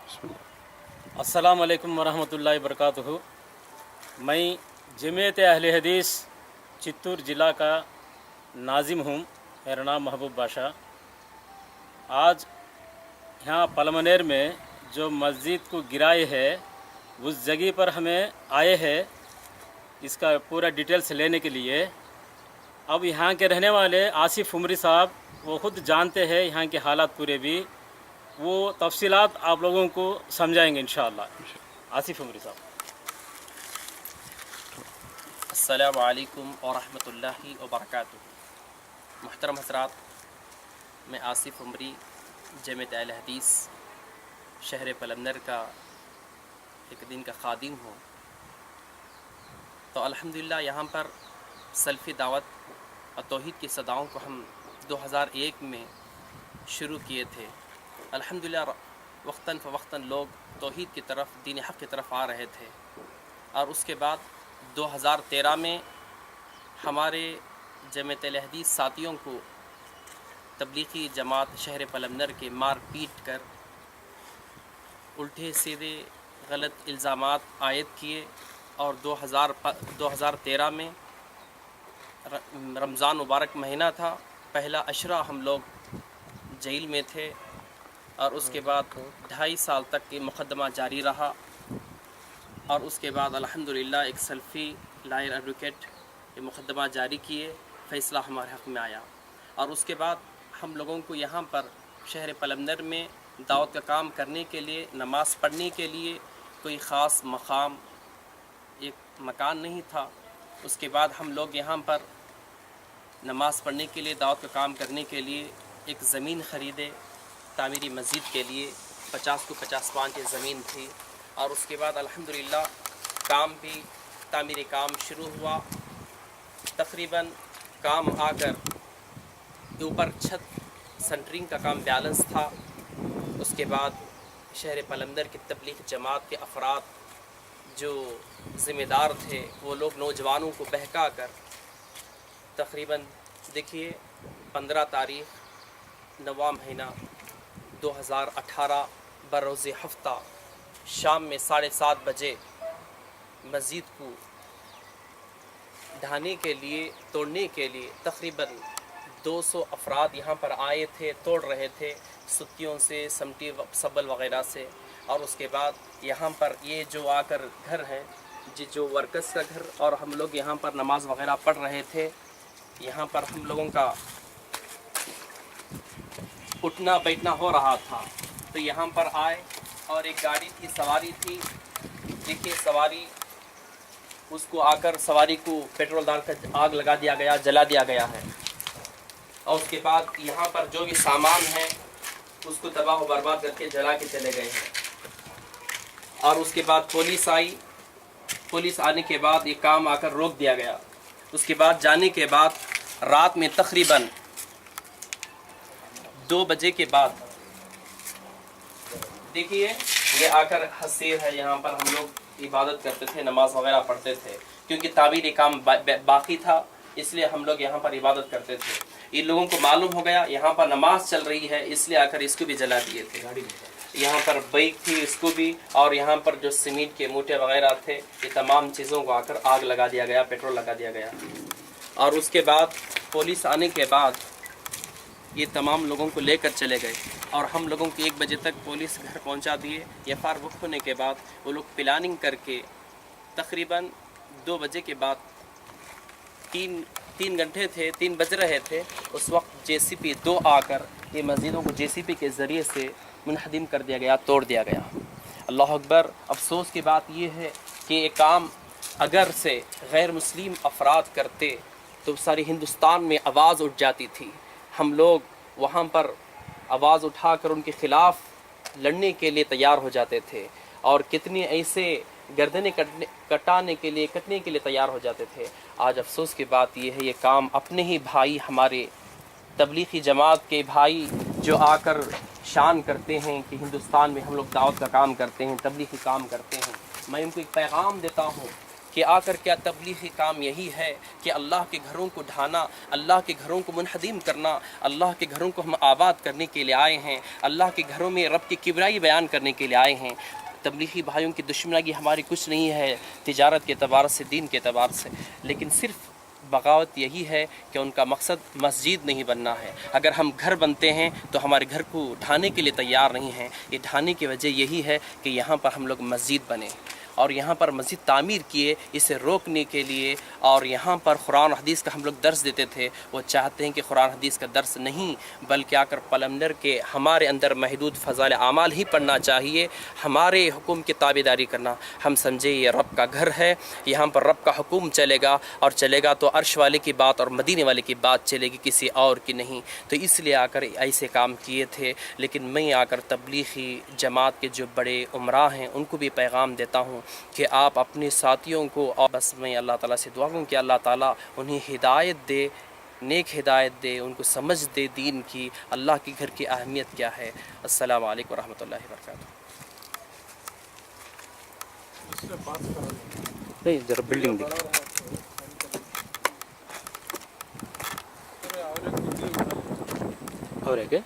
السلام علیکم ورحمۃ اللہ وبرکاتہ۔ میں جمعیت اہل حدیث چتور ضلع کا ناظم ہوں۔ میرا نام محبوب بادشاہ۔ آج یہاں پلمنیر میں جو مسجد کو گرائے ہے اس جگہ پر ہمیں آئے ہیں اس کا پورا ڈیٹیلس لینے کے لیے۔ اب یہاں کے رہنے والے آصف عمری صاحب وہ خود جانتے ہیں یہاں کے حالات پورے بھی، وہ تفصیلات آپ لوگوں کو سمجھائیں گے انشاءاللہ۔ آصف عمری صاحب۔ السلام علیکم ورحمۃ اللہ وبرکاتہ۔ محترم حضرات، میں آصف عمری جمعیت اہل حدیث شہر پلمنر کا ایک دن کا خادم ہوں۔ تو الحمدللہ یہاں پر سلفی دعوت اور توحید کی صداؤں کو ہم 2001 میں شروع کیے تھے۔ الحمدللہ وقتاً فوقتاً لوگ توحید کی طرف، دین حق کی طرف آ رہے تھے، اور اس کے بعد 2013 میں ہمارے جمعیت اہل حدیث ساتھیوں کو تبلیغی جماعت شہر پلمنر کے مار پیٹ کر الٹے سیدھے غلط الزامات عائد کیے، اور 2013 میں رمضان مبارک مہینہ تھا، پہلا عشرہ ہم لوگ جیل میں تھے، اور اس کے بعد 2.5 سال تک یہ مقدمہ جاری رہا، اور اس کے بعد الحمدللہ ایک سلفی لائر ایڈوکیٹ یہ مقدمہ جاری کیے، فیصلہ ہمارے حق میں آیا، اور اس کے بعد ہم لوگوں کو یہاں پر شہر پلمنر میں دعوت کا کام کرنے کے لیے، نماز پڑھنے کے لیے کوئی خاص مقام، ایک مکان نہیں تھا۔ اس کے بعد ہم لوگ یہاں پر نماز پڑھنے کے لیے، دعوت کا کام کرنے کے لیے ایک زمین خریدے تعمیری مسجد کے لیے، 50 کو 50 پانچ زمین تھی، اور اس کے بعد الحمدللہ کام بھی تعمیری کام شروع ہوا۔ تقریباً کام آ کر اوپر چھت سنٹرنگ کا کام بیلنس تھا۔ اس کے بعد شہر پلمنر کی تبلیغ جماعت کے افراد جو ذمہ دار تھے وہ لوگ نوجوانوں کو بہکا کر تقریباً دیکھیے 15 تاریخ نواں مہینہ 2018 بروز ہفتہ شام میں 7:30 بجے مسجد کو ڈھانے کے لیے، توڑنے کے لیے تقریباً 200 افراد یہاں پر آئے تھے، توڑ رہے تھے ستیوں سے، سمٹی سبل وغیرہ سے، اور اس کے بعد یہاں پر یہ جو آ کر گھر ہیں جو ورکرز کا گھر، اور ہم لوگ یہاں پر نماز وغیرہ پڑھ رہے تھے، یہاں پر ہم لوگوں کا اٹھنا بیٹھنا ہو رہا تھا، تو یہاں پر آئے اور ایک گاڑی کی سواری تھی، دیکھیے سواری، اس کو آ کر سواری کو پیٹرول ڈال کر آگ لگا دیا گیا، جلا دیا گیا ہے، اور اس کے بعد یہاں پر جو بھی سامان ہے اس کو تباہ و برباد کر کے جلا کے چلے گئے ہیں۔ اور اس کے بعد پولیس آئی، پولیس آنے کے بعد یہ کام آ کر روک دیا گیا۔ اس کے بعد جانے کے بعد رات میں تقریباً 2 بجے کے بعد دیکھیے یہ آ کر حسیر ہے، یہاں پر ہم لوگ عبادت کرتے تھے، نماز وغیرہ پڑھتے تھے، کیونکہ تعمیری کام باقی تھا، اس لیے ہم لوگ یہاں پر عبادت کرتے تھے۔ ان لوگوں کو معلوم ہو گیا یہاں پر نماز چل رہی ہے، اس لیے آ کر اس کو بھی جلا دیے تھے۔ یہاں پر بائک تھی اس کو بھی، اور یہاں پر جو سیمنٹ کے موٹے وغیرہ تھے، یہ تمام چیزوں کو آ کر آگ لگا دیا گیا، پیٹرول لگا دیا گیا، اور اس کے بعد پولیس آنے کے بعد یہ تمام لوگوں کو لے کر چلے گئے، اور ہم لوگوں کو 1 بجے تک پولیس گھر پہنچا دیے۔ FR بک ہونے کے بعد وہ لوگ پلاننگ کر کے تقریباً 2 بجے کے بعد 3 گھنٹے تھے، 3 بج رہے تھے، اس وقت JCP 2 آ کر یہ مسجدوں کو JCP کے ذریعے سے منہدم کر دیا گیا، توڑ دیا گیا۔ اللہ اکبر۔ افسوس کی بات یہ ہے کہ یہ کام اگر سے غیر مسلم افراد کرتے تو ساری ہندوستان میں آواز اٹھ جاتی تھی، ہم لوگ وہاں پر آواز اٹھا کر ان کے خلاف لڑنے کے لیے تیار ہو جاتے تھے، اور کتنے ایسے گردنیں کٹنے کے لیے تیار ہو جاتے تھے۔ آج افسوس کی بات یہ ہے یہ کام اپنے ہی بھائی، ہمارے تبلیغی جماعت کے بھائی جو آ کر شان کرتے ہیں کہ ہندوستان میں ہم لوگ دعوت کا کام کرتے ہیں، تبلیغی کام کرتے ہیں، میں ان کو ایک پیغام دیتا ہوں کہ آخر کیا تبلیغی کام یہی ہے کہ اللہ کے گھروں کو ڈھانا، اللہ کے گھروں کو منہدم کرنا، اللہ کے گھروں کو ہم آباد کرنے کے لیے آئے ہیں، اللہ کے گھروں میں رب کی کبریائی بیان کرنے کے لیے آئے ہیں۔ تبلیغی بھائیوں کی دشمنی ہماری کچھ نہیں ہے تجارت کے اعتبار سے، دین کے اعتبار سے، لیکن صرف بغاوت یہی ہے کہ ان کا مقصد مسجد نہیں بننا ہے۔ اگر ہم گھر بنتے ہیں تو ہمارے گھر کو ڈھانے کے لیے تیار نہیں ہیں۔ یہ ڈھانے کی وجہ یہی ہے کہ یہاں پر ہم لوگ مسجد بنے اور یہاں پر مسجد تعمیر کیے، اسے روکنے کے لیے، اور یہاں پر قرآن حدیث کا ہم لوگ درس دیتے تھے۔ وہ چاہتے ہیں کہ قرآن حدیث کا درس نہیں بلکہ آ کر پلندر کے ہمارے اندر محدود فضائل اعمال ہی پڑھنا چاہیے، ہمارے حکم کی تابع داری کرنا۔ ہم سمجھے یہ رب کا گھر ہے، یہاں پر رب کا حکم چلے گا، اور چلے گا تو عرش والے کی بات اور مدینے والے کی بات چلے گی، کسی اور کی نہیں۔ تو اس لیے آ کر ایسے کام کیے تھے۔ لیکن میں آ کر تبلیغی جماعت کے جو بڑے عمراء ہیں ان کو بھی پیغام دیتا ہوں کہ آپ اپنے ساتھیوں کو، اور بس میں اللہ تعالیٰ سے دعا کروں کہ اللہ تعالیٰ انہیں ہدایت دے، نیک ہدایت دے، ان کو سمجھ دے دین کی، اللہ کے گھر کی اہمیت کیا ہے۔ السلام علیکم ورحمۃ اللہ وبرکاتہ۔ نہیں ذرا بلڈنگ اور ہے کیا؟